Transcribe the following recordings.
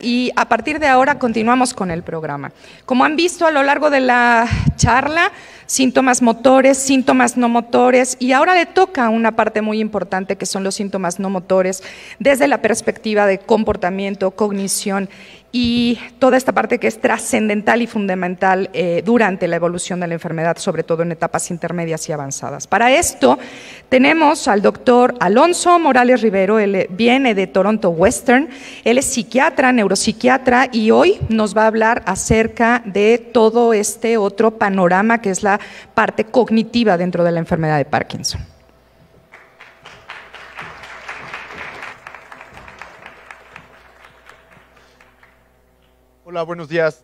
y a partir de ahora continuamos con el programa. Como han visto a lo largo de la charla, síntomas motores, síntomas no motores, y ahora le toca una parte muy importante que son los síntomas no motores desde la perspectiva de comportamiento, cognición y toda esta parte que es trascendental y fundamental durante la evolución de la enfermedad, sobre todo en etapas intermedias y avanzadas. Para esto tenemos al doctor Alonso Morales Rivero. Él viene de Toronto Western, él es psiquiatra, neuropsiquiatra, y hoy nos va a hablar acerca de todo este otro panorama que es la parte cognitiva dentro de la enfermedad de Parkinson. Hola, buenos días.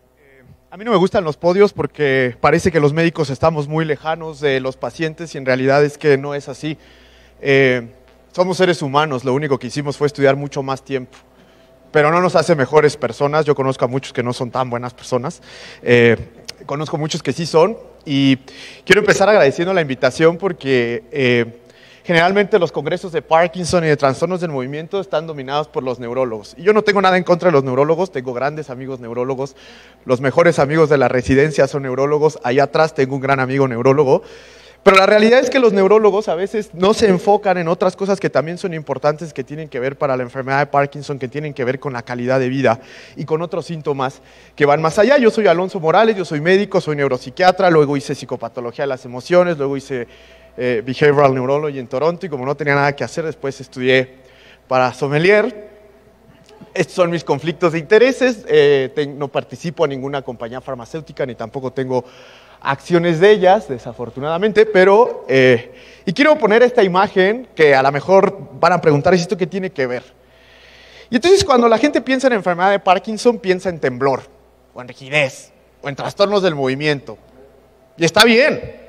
A mí no me gustan los podios porque parece que los médicos estamos muy lejanos de los pacientes y en realidad es que no es así. Somos seres humanos, lo único que hicimos fue estudiar mucho más tiempo, pero no nos hace mejores personas. Yo conozco a muchos que no son tan buenas personas, conozco muchos que sí son, y quiero empezar agradeciendo la invitación porque generalmente los congresos de Parkinson y de trastornos del movimiento están dominados por los neurólogos. Y yo no tengo nada en contra de los neurólogos, tengo grandes amigos neurólogos, los mejores amigos de la residencia son neurólogos, allá atrás tengo un gran amigo neurólogo, pero la realidad es que los neurólogos a veces no se enfocan en otras cosas que también son importantes, que tienen que ver para la enfermedad de Parkinson, que tienen que ver con la calidad de vida y con otros síntomas que van más allá. Yo soy Alonso Morales, yo soy médico, soy neuropsiquiatra, luego hice psicopatología de las emociones, luego hice Behavioral Neurology en Toronto, y como no tenía nada que hacer, después estudié para sommelier. Estos son mis conflictos de intereses. No participo en ninguna compañía farmacéutica, ni tampoco tengo acciones de ellas, desafortunadamente, pero y quiero poner esta imagen que a lo mejor van a preguntar, ¿esto qué tiene que ver? Y entonces cuando la gente piensa en enfermedad de Parkinson, piensa en temblor, o en rigidez, o en trastornos del movimiento. Y está bien.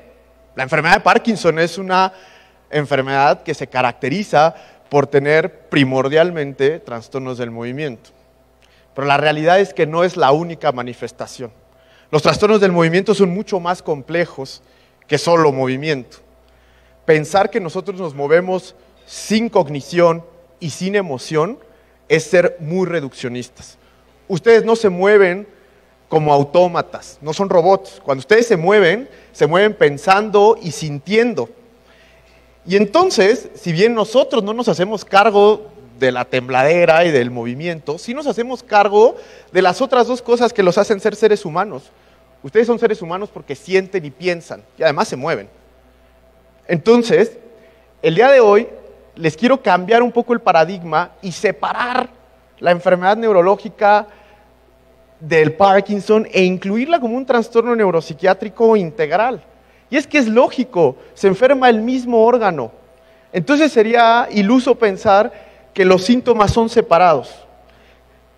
La enfermedad de Parkinson es una enfermedad que se caracteriza por tener primordialmente trastornos del movimiento. Pero la realidad es que no es la única manifestación. Los trastornos del movimiento son mucho más complejos que solo movimiento. Pensar que nosotros nos movemos sin cognición y sin emoción es ser muy reduccionistas. Ustedes no se mueven como autómatas, no son robots. Cuando ustedes se mueven pensando y sintiendo. Y entonces, si bien nosotros no nos hacemos cargo de la tembladera y del movimiento, sí nos hacemos cargo de las otras dos cosas que los hacen ser seres humanos. Ustedes son seres humanos porque sienten y piensan, y además se mueven. Entonces, el día de hoy les quiero cambiar un poco el paradigma y separar la enfermedad neurológica del Parkinson e incluirla como un trastorno neuropsiquiátrico integral. Y es que es lógico, se enferma el mismo órgano. Entonces sería iluso pensar que los síntomas son separados,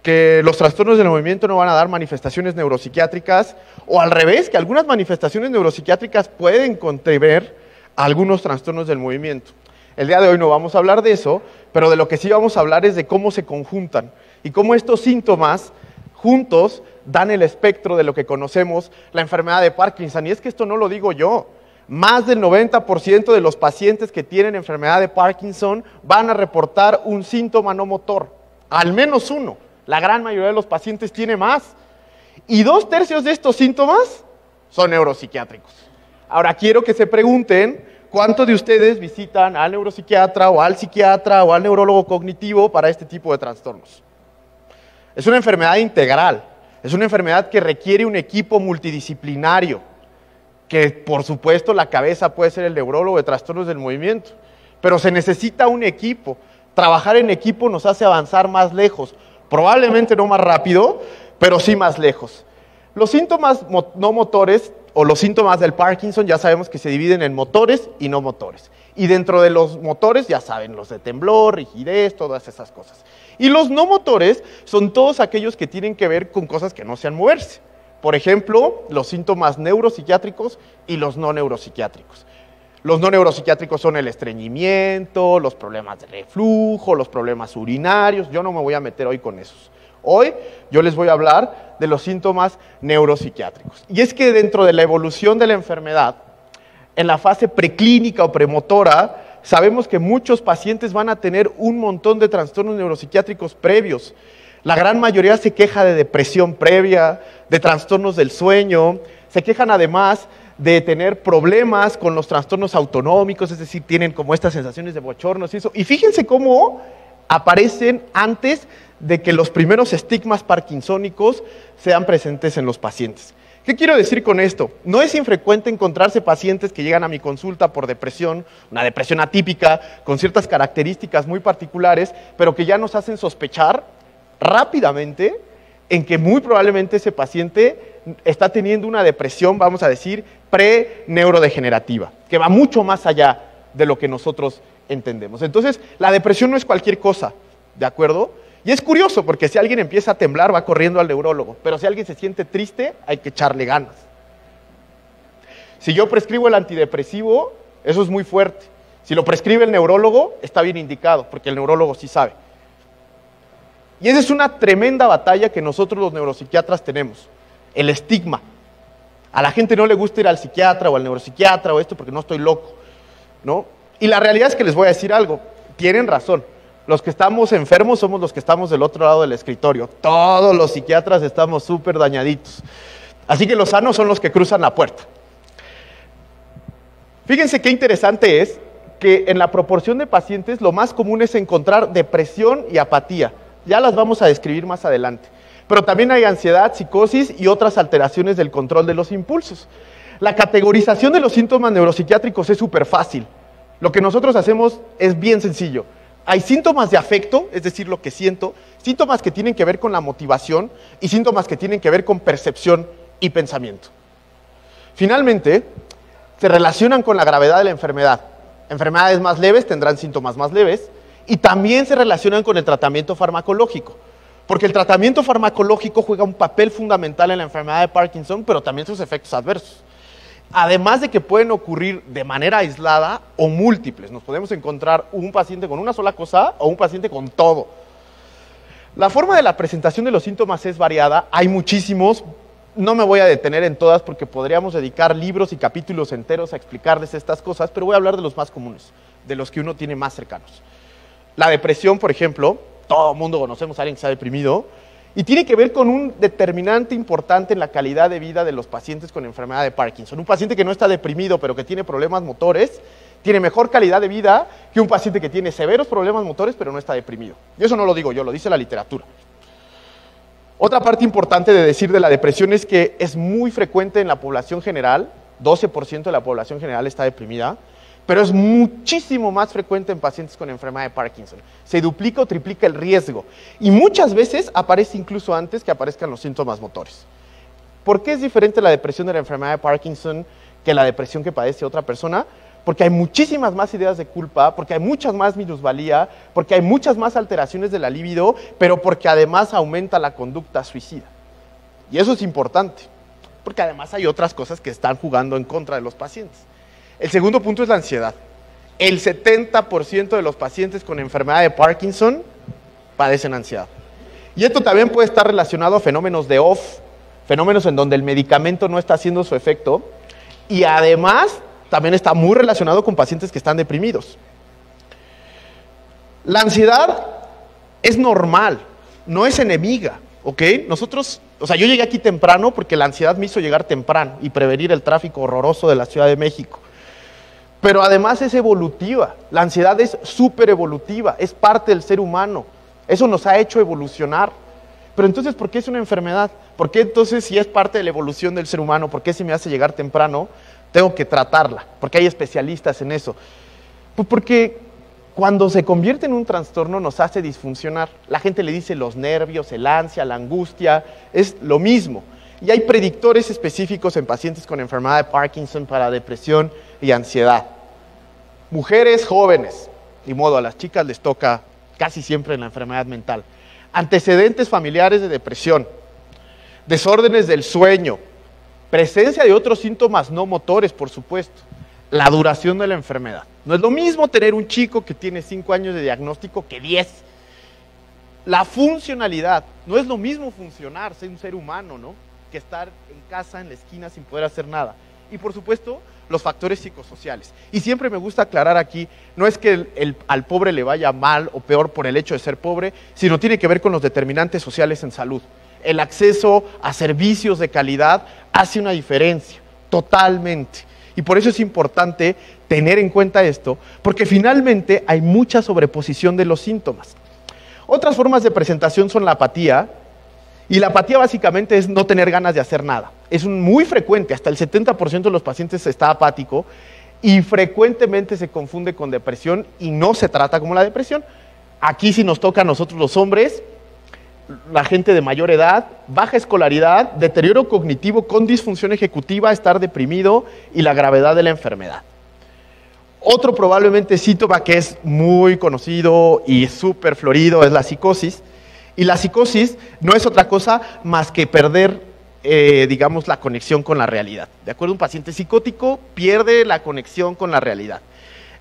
que los trastornos del movimiento no van a dar manifestaciones neuropsiquiátricas, o al revés, que algunas manifestaciones neuropsiquiátricas pueden contribuir a algunos trastornos del movimiento. El día de hoy no vamos a hablar de eso, pero de lo que sí vamos a hablar es de cómo se conjuntan y cómo estos síntomas juntos dan el espectro de lo que conocemos la enfermedad de Parkinson. Y es que esto no lo digo yo. Más del 90% de los pacientes que tienen enfermedad de Parkinson van a reportar un síntoma no motor, al menos uno. La gran mayoría de los pacientes tiene más. Y 2/3 de estos síntomas son neuropsiquiátricos. Ahora quiero que se pregunten, ¿cuántos de ustedes visitan al neuropsiquiatra o al psiquiatra o al neurólogo cognitivo para este tipo de trastornos? Es una enfermedad integral, es una enfermedad que requiere un equipo multidisciplinario, que por supuesto la cabeza puede ser el neurólogo de trastornos del movimiento, pero se necesita un equipo. Trabajar en equipo nos hace avanzar más lejos, probablemente no más rápido, pero sí más lejos. Los síntomas no motores o los síntomas del Parkinson ya sabemos que se dividen en motores y no motores. Y dentro de los motores ya saben, los de temblor, rigidez, todas esas cosas. Y los no motores son todos aquellos que tienen que ver con cosas que no sean moverse. Por ejemplo, los síntomas neuropsiquiátricos y los no neuropsiquiátricos. Los no neuropsiquiátricos son el estreñimiento, los problemas de reflujo, los problemas urinarios. Yo no me voy a meter hoy con esos. Hoy yo les voy a hablar de los síntomas neuropsiquiátricos. Y es que dentro de la evolución de la enfermedad, en la fase preclínica o premotora, sabemos que muchos pacientes van a tener un montón de trastornos neuropsiquiátricos previos. La gran mayoría se queja de depresión previa, de trastornos del sueño, se quejan además de tener problemas con los trastornos autonómicos, es decir, tienen como estas sensaciones de bochornos y eso. Y fíjense cómo aparecen antes de que los primeros estigmas parkinsónicos sean presentes en los pacientes. ¿Qué quiero decir con esto? No es infrecuente encontrarse pacientes que llegan a mi consulta por depresión, una depresión atípica, con ciertas características muy particulares, pero que ya nos hacen sospechar rápidamente en que muy probablemente ese paciente está teniendo una depresión, vamos a decir, pre-neurodegenerativa, que va mucho más allá de lo que nosotros entendemos. Entonces, la depresión no es cualquier cosa, ¿de acuerdo? Y es curioso, porque si alguien empieza a temblar, va corriendo al neurólogo, pero si alguien se siente triste, hay que echarle ganas. Si yo prescribo el antidepresivo, eso es muy fuerte. Si lo prescribe el neurólogo, está bien indicado, porque el neurólogo sí sabe. Y esa es una tremenda batalla que nosotros los neuropsiquiatras tenemos, el estigma. A la gente no le gusta ir al psiquiatra o al neuropsiquiatra o esto porque no estoy loco, ¿no? Y la realidad es que les voy a decir algo, tienen razón. Los que estamos enfermos somos los que estamos del otro lado del escritorio. Todos los psiquiatras estamos súper dañaditos. Así que los sanos son los que cruzan la puerta. Fíjense qué interesante es que en la proporción de pacientes lo más común es encontrar depresión y apatía. Ya las vamos a describir más adelante. Pero también hay ansiedad, psicosis y otras alteraciones del control de los impulsos. La categorización de los síntomas neuropsiquiátricos es súper fácil. Lo que nosotros hacemos es bien sencillo. Hay síntomas de afecto, es decir, lo que siento, síntomas que tienen que ver con la motivación y síntomas que tienen que ver con percepción y pensamiento. Finalmente, se relacionan con la gravedad de la enfermedad. Enfermedades más leves tendrán síntomas más leves y también se relacionan con el tratamiento farmacológico, porque el tratamiento farmacológico juega un papel fundamental en la enfermedad de Parkinson, pero también sus efectos adversos. Además de que pueden ocurrir de manera aislada o múltiples. Nos podemos encontrar un paciente con una sola cosa o un paciente con todo. La forma de la presentación de los síntomas es variada, hay muchísimos, no me voy a detener en todas porque podríamos dedicar libros y capítulos enteros a explicarles estas cosas, pero voy a hablar de los más comunes, de los que uno tiene más cercanos. La depresión, por ejemplo, todo el mundo conocemos a alguien que está deprimido, y tiene que ver con un determinante importante en la calidad de vida de los pacientes con enfermedad de Parkinson. Un paciente que no está deprimido pero que tiene problemas motores, tiene mejor calidad de vida que un paciente que tiene severos problemas motores pero no está deprimido. Y eso no lo digo yo, lo dice la literatura. Otra parte importante de decir de la depresión es que es muy frecuente en la población general, 12% de la población general está deprimida, pero es muchísimo más frecuente en pacientes con enfermedad de Parkinson. Se duplica o triplica el riesgo. Y muchas veces aparece incluso antes que aparezcan los síntomas motores. ¿Por qué es diferente la depresión de la enfermedad de Parkinson que la depresión que padece otra persona? Porque hay muchísimas más ideas de culpa, porque hay muchas más minusvalía, porque hay muchas más alteraciones de la libido, pero porque además aumenta la conducta suicida. Y eso es importante, porque además hay otras cosas que están jugando en contra de los pacientes. El segundo punto es la ansiedad. El 70% de los pacientes con enfermedad de Parkinson padecen ansiedad. Y esto también puede estar relacionado a fenómenos de off, fenómenos en donde el medicamento no está haciendo su efecto, y además también está muy relacionado con pacientes que están deprimidos. La ansiedad es normal, no es enemiga, ¿ok? Yo llegué aquí temprano porque la ansiedad me hizo llegar temprano y prevenir el tráfico horroroso de la Ciudad de México. Pero además es evolutiva, la ansiedad es súper evolutiva, es parte del ser humano, eso nos ha hecho evolucionar. Pero entonces, ¿por qué es una enfermedad? ¿Por qué entonces, si es parte de la evolución del ser humano, por qué si me hace llegar temprano, tengo que tratarla? Porque hay especialistas en eso. Pues porque cuando se convierte en un trastorno nos hace disfuncionar. La gente le dice los nervios, el ansia, la angustia, es lo mismo. Y hay predictores específicos en pacientes con enfermedad de Parkinson para depresión y ansiedad. Mujeres jóvenes, ni modo, a las chicas les toca casi siempre en la enfermedad mental. Antecedentes familiares de depresión, desórdenes del sueño, presencia de otros síntomas no motores, por supuesto, la duración de la enfermedad. No es lo mismo tener un chico que tiene 5 años de diagnóstico que 10. La funcionalidad, no es lo mismo funcionar, ser un ser humano, ¿no?, que estar en casa, en la esquina, sin poder hacer nada. Y por supuesto, los factores psicosociales. Y siempre me gusta aclarar aquí, no es que al pobre le vaya mal o peor por el hecho de ser pobre, sino tiene que ver con los determinantes sociales en salud. El acceso a servicios de calidad hace una diferencia, totalmente. Y por eso es importante tener en cuenta esto, porque finalmente hay mucha sobreposición de los síntomas. Otras formas de presentación son la apatía, y la apatía básicamente es no tener ganas de hacer nada. Es muy frecuente, hasta el 70% de los pacientes está apático, y frecuentemente se confunde con depresión y no se trata como la depresión. Aquí sí nos toca a nosotros los hombres, la gente de mayor edad, baja escolaridad, deterioro cognitivo con disfunción ejecutiva, estar deprimido y la gravedad de la enfermedad. Otro probablemente síntoma que es muy conocido y súper florido es la psicosis. Y la psicosis no es otra cosa más que perder, digamos, la conexión con la realidad. ¿De acuerdo? Un paciente psicótico pierde la conexión con la realidad.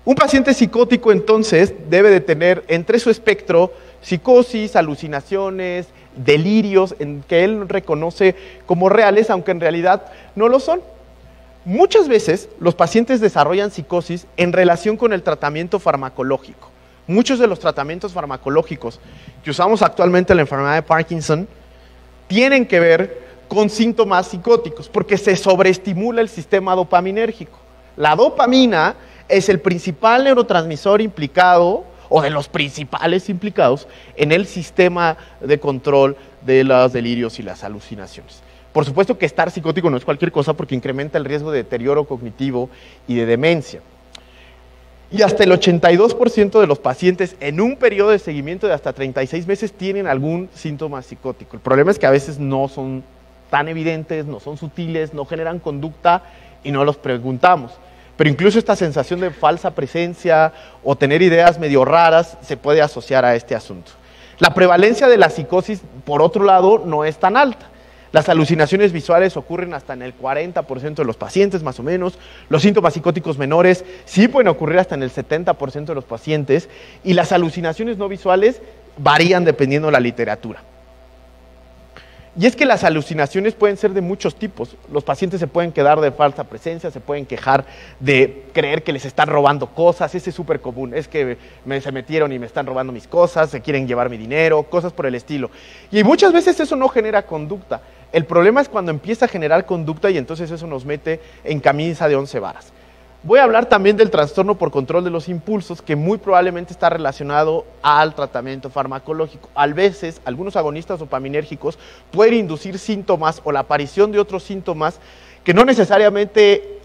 Un paciente psicótico, entonces, debe de tener entre su espectro psicosis, alucinaciones, delirios, en que él reconoce como reales, aunque en realidad no lo son. Muchas veces los pacientes desarrollan psicosis en relación con el tratamiento farmacológico. Muchos de los tratamientos farmacológicos que usamos actualmente en la enfermedad de Parkinson tienen que ver con síntomas psicóticos, porque se sobreestimula el sistema dopaminérgico. La dopamina es el principal neurotransmisor implicado, o de los principales implicados, en el sistema de control de los delirios y las alucinaciones. Por supuesto que estar psicótico no es cualquier cosa, porque incrementa el riesgo de deterioro cognitivo y de demencia. Y hasta el 82% de los pacientes en un periodo de seguimiento de hasta 36 meses tienen algún síntoma psicótico. El problema es que a veces no son tan evidentes, no son sutiles, no generan conducta y no los preguntamos. Pero incluso esta sensación de falsa presencia o tener ideas medio raras se puede asociar a este asunto. La prevalencia de la psicosis, por otro lado, no es tan alta. Las alucinaciones visuales ocurren hasta en el 40% de los pacientes, más o menos. Los síntomas psicóticos menores sí pueden ocurrir hasta en el 70% de los pacientes. Y las alucinaciones no visuales varían dependiendo de la literatura. Y es que las alucinaciones pueden ser de muchos tipos. Los pacientes se pueden quedar de falsa presencia, se pueden quejar de creer que les están robando cosas. Ese es súper común. Es que se metieron y me están robando mis cosas, se quieren llevar mi dinero, cosas por el estilo. Y muchas veces eso no genera conducta. El problema es cuando empieza a generar conducta y entonces eso nos mete en camisa de 11 varas. Voy a hablar también del trastorno por control de los impulsos, que muy probablemente está relacionado al tratamiento farmacológico. A veces, algunos agonistas dopaminérgicos pueden inducir síntomas o la aparición de otros síntomas que no necesariamente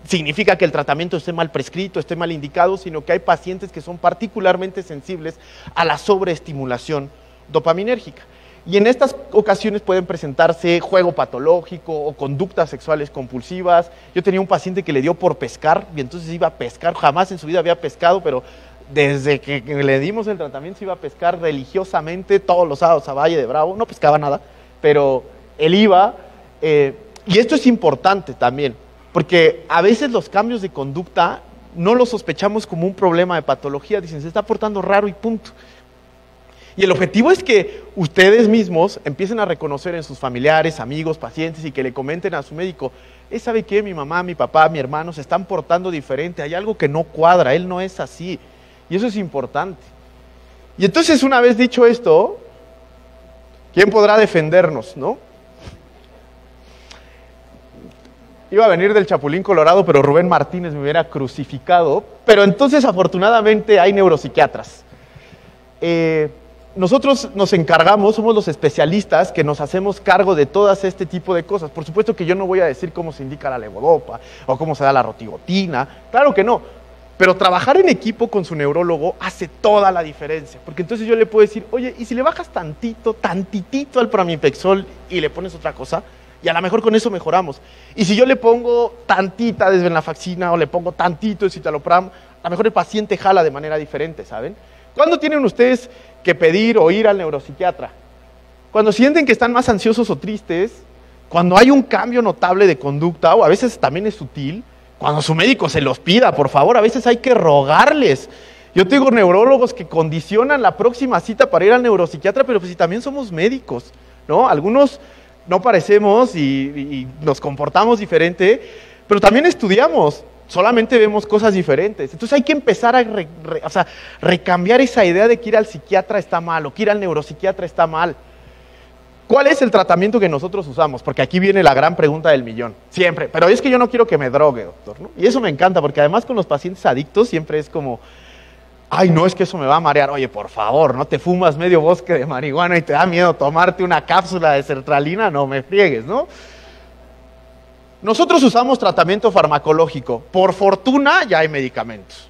significa que el tratamiento esté mal prescrito, esté mal indicado, sino que hay pacientes que son particularmente sensibles a la sobreestimulación dopaminérgica. Y en estas ocasiones pueden presentarse juego patológico o conductas sexuales compulsivas. Yo tenía un paciente que le dio por pescar y entonces iba a pescar, jamás en su vida había pescado, pero desde que le dimos el tratamiento se iba a pescar religiosamente todos los sábados a Valle de Bravo. No pescaba nada, pero él iba. Y esto es importante también, porque a veces los cambios de conducta no los sospechamos como un problema de patología, dicen se está portando raro y punto. Y el objetivo es que ustedes mismos empiecen a reconocer en sus familiares, amigos, pacientes y que le comenten a su médico, ¿sabe qué? Mi mamá, mi papá, mi hermano se están portando diferente, hay algo que no cuadra, él no es así. Y eso es importante. Y entonces, una vez dicho esto, ¿quién podrá defendernos, no? Iba a venir del Chapulín Colorado, pero Rubén Martínez me hubiera crucificado. Pero entonces, afortunadamente, hay neuropsiquiatras. Nosotros nos encargamos, somos los especialistas que nos hacemos cargo de todas este tipo de cosas. Por supuesto que yo no voy a decir cómo se indica la levodopa o cómo se da la rotigotina, claro que no. Pero trabajar en equipo con su neurólogo hace toda la diferencia. Porque entonces yo le puedo decir, oye, ¿y si le bajas tantitito al pramipexol y le pones otra cosa? Y a lo mejor con eso mejoramos. Y si yo le pongo tantita desvenlafaxina o le pongo tantito de citalopram, a lo mejor el paciente jala de manera diferente, ¿saben? ¿Cuándo tienen ustedes que pedir o ir al neuropsiquiatra? Cuando sienten que están más ansiosos o tristes, cuando hay un cambio notable de conducta, o a veces también es sutil, cuando su médico se los pida, por favor, a veces hay que rogarles. Yo tengo neurólogos que condicionan la próxima cita para ir al neuropsiquiatra, pero pues si también somos médicos, ¿no? Algunos no parecemos y nos comportamos diferente, pero también estudiamos, solamente vemos cosas diferentes. Entonces hay que empezar a recambiar esa idea de que ir al psiquiatra está mal o que ir al neuropsiquiatra está mal. ¿Cuál es el tratamiento que nosotros usamos? Porque aquí viene la gran pregunta del millón, siempre. Pero es que yo no quiero que me drogue, doctor, ¿no? Y eso me encanta, porque además con los pacientes adictos siempre es como, ay, no, es que eso me va a marear. Oye, por favor, ¿no te fumas medio bosque de marihuana y te da miedo tomarte una cápsula de sertralina? No me friegues, ¿no? Nosotros usamos tratamiento farmacológico. Por fortuna ya hay medicamentos.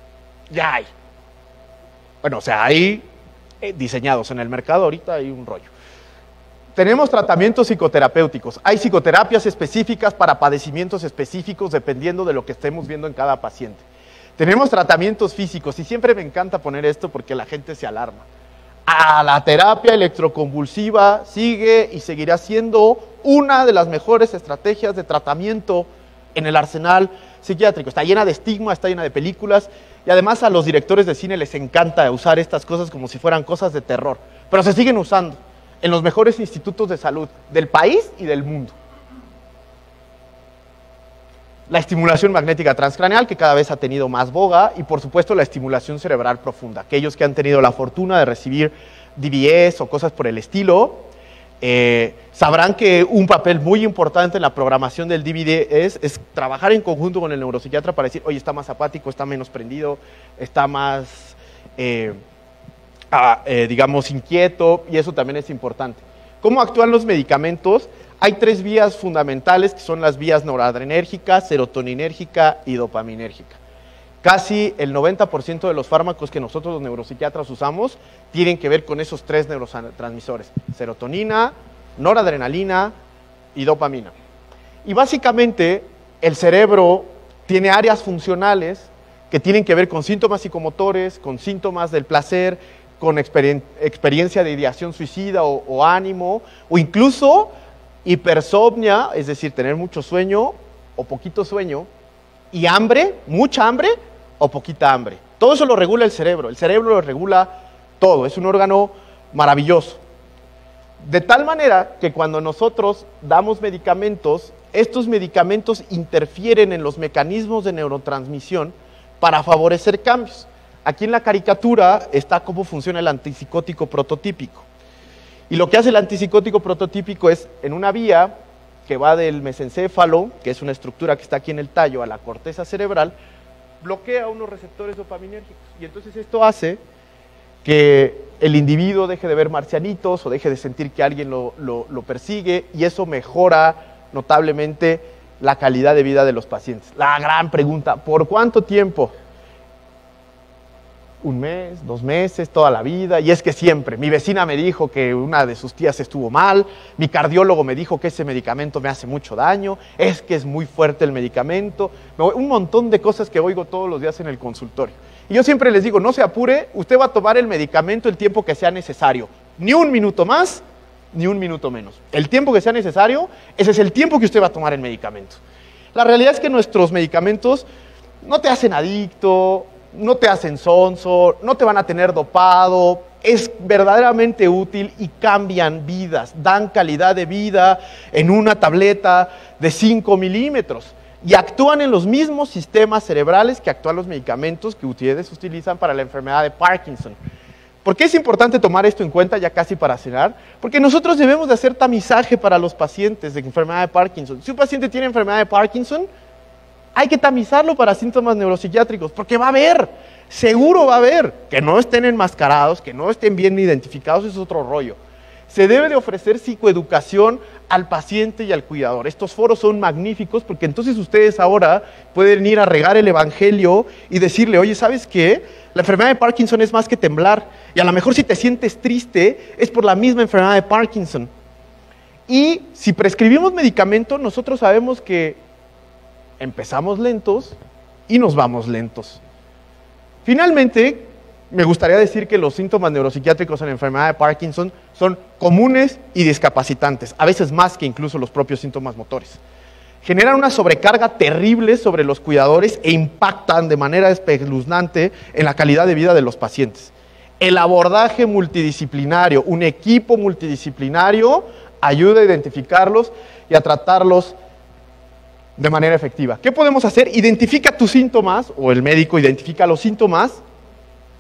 Ya hay. Bueno, o sea, hay diseñados en el mercado, ahorita hay un rollo. Tenemos tratamientos psicoterapéuticos. Hay psicoterapias específicas para padecimientos específicos dependiendo de lo que estemos viendo en cada paciente. Tenemos tratamientos físicos y siempre me encanta poner esto porque la gente se alarma. La terapia electroconvulsiva sigue y seguirá siendo una de las mejores estrategias de tratamiento en el arsenal psiquiátrico. Está llena de estigma, está llena de películas y además a los directores de cine les encanta usar estas cosas como si fueran cosas de terror, pero se siguen usando en los mejores institutos de salud del país y del mundo. La estimulación magnética transcraneal, que cada vez ha tenido más boga, y por supuesto la estimulación cerebral profunda. Aquellos que han tenido la fortuna de recibir DBS o cosas por el estilo, sabrán que un papel muy importante en la programación del DBS es trabajar en conjunto con el neuropsiquiatra para decir, oye, está más apático, está menos prendido, está más, digamos, inquieto, y eso también es importante. ¿Cómo actúan los medicamentos? Hay 3 vías fundamentales que son las vías noradrenérgica, serotoninérgica y dopaminérgica. Casi el 90% de los fármacos que nosotros los neuropsiquiatras usamos tienen que ver con esos 3 neurotransmisores: serotonina, noradrenalina y dopamina. Y básicamente el cerebro tiene áreas funcionales que tienen que ver con síntomas psicomotores, con síntomas del placer, con experiencia de ideación suicida o ánimo, o incluso hipersomnia, es decir, tener mucho sueño o poquito sueño, y hambre, mucha hambre o poquita hambre. Todo eso lo regula el cerebro lo regula todo, es un órgano maravilloso. De tal manera que cuando nosotros damos medicamentos, estos medicamentos interfieren en los mecanismos de neurotransmisión para favorecer cambios. Aquí en la caricatura está cómo funciona el antipsicótico prototípico. Y lo que hace el antipsicótico prototípico es, en una vía que va del mesencéfalo, que es una estructura que está aquí en el tallo, a la corteza cerebral, bloquea unos receptores dopaminérgicos. Y entonces esto hace que el individuo deje de ver marcianitos o deje de sentir que alguien lo persigue, y eso mejora notablemente la calidad de vida de los pacientes. La gran pregunta, ¿por cuánto tiempo? 1 mes, 2 meses, toda la vida. Y es que siempre, mi vecina me dijo que una de sus tías estuvo mal, mi cardiólogo me dijo que ese medicamento me hace mucho daño, es que es muy fuerte el medicamento, un montón de cosas que oigo todos los días en el consultorio. Y yo siempre les digo, no se apure, usted va a tomar el medicamento el tiempo que sea necesario, ni 1 minuto más, ni 1 minuto menos. El tiempo que sea necesario, ese es el tiempo que usted va a tomar el medicamento. La realidad es que nuestros medicamentos no te hacen adicto, no te hacen sonso, no te van a tener dopado, es verdaderamente útil y cambian vidas, dan calidad de vida en una tableta de 5 milímetros y actúan en los mismos sistemas cerebrales que actúan los medicamentos que ustedes utilizan para la enfermedad de Parkinson. ¿Por qué es importante tomar esto en cuenta ya casi para cerrar? Porque nosotros debemos de hacer tamizaje para los pacientes de enfermedad de Parkinson. Si un paciente tiene enfermedad de Parkinson, hay que tamizarlo para síntomas neuropsiquiátricos, porque va a haber, seguro va a haber, que no estén enmascarados, que no estén bien identificados, eso es otro rollo. Se debe de ofrecer psicoeducación al paciente y al cuidador. Estos foros son magníficos porque entonces ustedes ahora pueden ir a regar el evangelio y decirle, oye, ¿sabes qué? La enfermedad de Parkinson es más que temblar, y a lo mejor si te sientes triste es por la misma enfermedad de Parkinson. Y si prescribimos medicamento, nosotros sabemos que empezamos lentos y nos vamos lentos. Finalmente, me gustaría decir que los síntomas neuropsiquiátricos en la enfermedad de Parkinson son comunes y discapacitantes, a veces más que incluso los propios síntomas motores. Generan una sobrecarga terrible sobre los cuidadores e impactan de manera espeluznante en la calidad de vida de los pacientes. El abordaje multidisciplinario, un equipo multidisciplinario, ayuda a identificarlos y a tratarlos de manera efectiva. ¿Qué podemos hacer? Identifica tus síntomas, o el médico identifica los síntomas,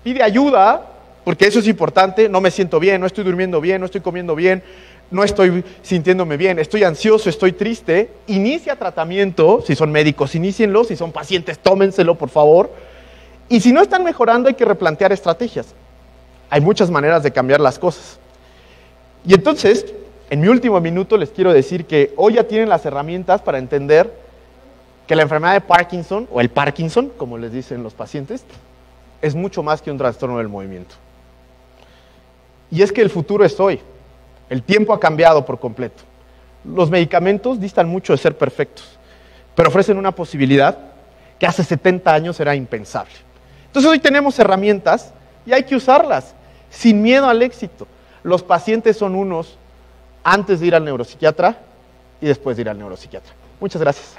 pide ayuda, porque eso es importante. No me siento bien, no estoy durmiendo bien, no estoy comiendo bien, no estoy sintiéndome bien, estoy ansioso, estoy triste. Inicia tratamiento, si son médicos, inícienlo, si son pacientes, tómenselo, por favor. Y si no están mejorando, hay que replantear estrategias. Hay muchas maneras de cambiar las cosas. Y entonces, en mi último minuto les quiero decir que hoy ya tienen las herramientas para entender que la enfermedad de Parkinson, o el Parkinson, como les dicen los pacientes, es mucho más que un trastorno del movimiento. Y es que el futuro es hoy. El tiempo ha cambiado por completo. Los medicamentos distan mucho de ser perfectos, pero ofrecen una posibilidad que hace 70 años era impensable. Entonces hoy tenemos herramientas y hay que usarlas, sin miedo al éxito. Los pacientes son unos antes de ir al neuropsiquiatra y después de ir al neuropsiquiatra. Muchas gracias.